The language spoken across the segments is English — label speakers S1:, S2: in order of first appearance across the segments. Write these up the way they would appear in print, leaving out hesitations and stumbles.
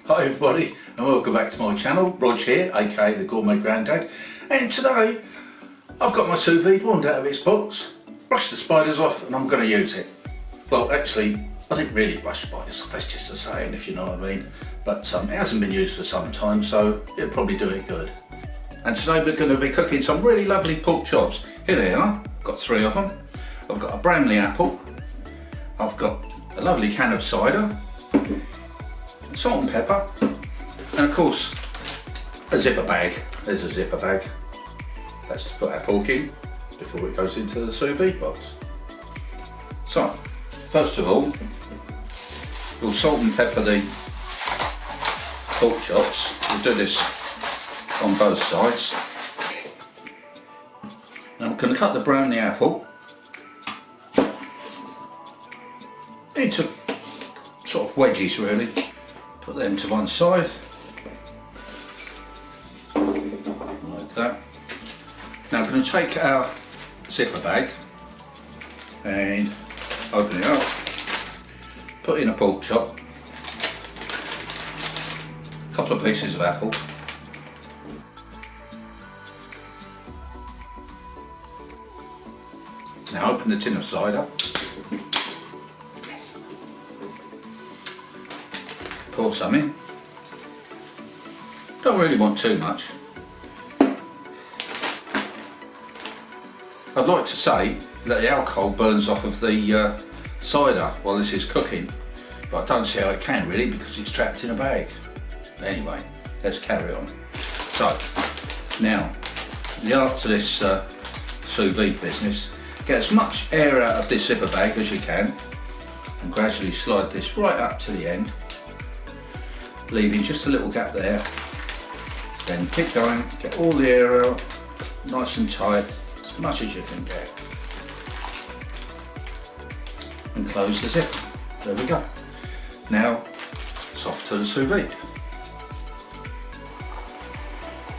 S1: Hi everybody and welcome back to my channel. Rog here, aka the Gourmet Grandad, and today I've got my sous vide wand out of its box, brushed the spiders off and I'm going to use it. Well actually I didn't really brush spiders off, that's just a saying if you know what I mean, but it hasn't been used for some time so it'll probably do it good. And today we're going to be cooking some really lovely pork chops. Here they are, got 3 of them. I've got a Bramley apple, I've got a lovely can of cider, salt and pepper, and of course a zipper bag. There's a zipper bag. That's to put our pork in before it goes into the sous vide box. So first of all we'll salt and pepper the pork chops. We'll do this on both sides. Now I'm going to cut the Bramley apple into sort of wedges really. Put them to one side, like that. Now I'm going to take our zipper bag and open it up, put in a pork chop, a couple of pieces of apple, now open the tin of cider. Pour some in. Don't really want too much. I'd like to say that the alcohol burns off of the cider while this is cooking, but I don't see how it can really because it's trapped in a bag. Anyway, let's carry on. So, now, the art to this sous vide business, get as much air out of this zipper bag as you can and gradually slide this right up to the end, leaving just a little gap there. Then keep going, get all the air out, nice and tight, as much as you can get. And close the zip. There we go. Now it's off to the sous vide.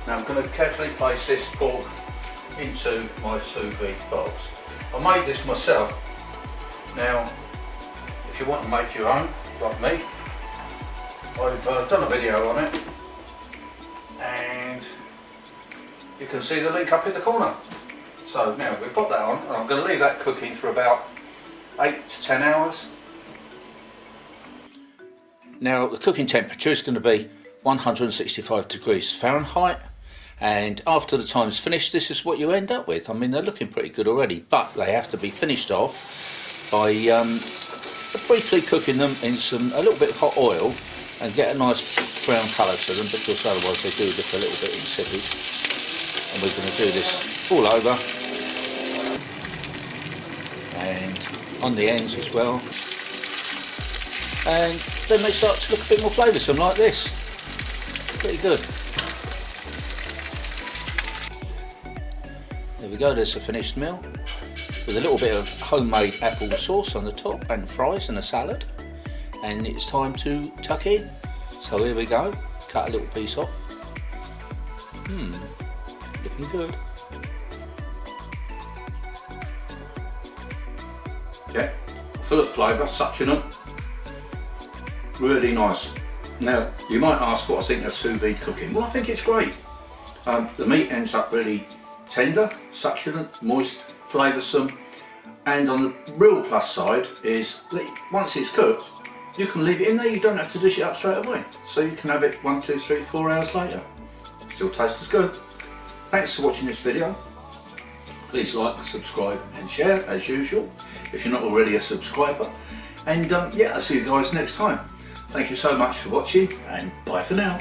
S1: Now I'm going to carefully place this pork into my sous vide box. I made this myself. Now if you want to make your own, like me, I've done a video on it and you can see the link up in the corner. So now we've got that on and I'm going to leave that cooking for about 8 to 10 hours. Now the cooking temperature is going to be 165 degrees Fahrenheit, and after the time's finished this is what you end up with. I mean, they're looking pretty good already, but they have to be finished off by briefly cooking them in a little bit of hot oil and get a nice brown colour to them, because otherwise they do look a little bit insipid. And we're going to do this all over and on the ends as well, and then they start to look a bit more flavoursome like this. Pretty good. There we go, there's a finished meal with a little bit of homemade apple sauce on the top and fries and a salad. And it's time to tuck in. So here we go, cut a little piece off. Looking good. Yeah, full of flavour, succulent, really nice. Now you might ask what I think of sous vide cooking. Well, I think it's great. The meat ends up really tender, succulent, moist, flavoursome, and on the real plus side is that once it's cooked, you can leave it in there, you don't have to dish it up straight away. So you can have it 1, 2, 3, 4 hours later. Still tastes as good. Thanks for watching this video. Please like, subscribe and share as usual if you're not already a subscriber. And yeah, I'll see you guys next time. Thank you so much for watching and bye for now.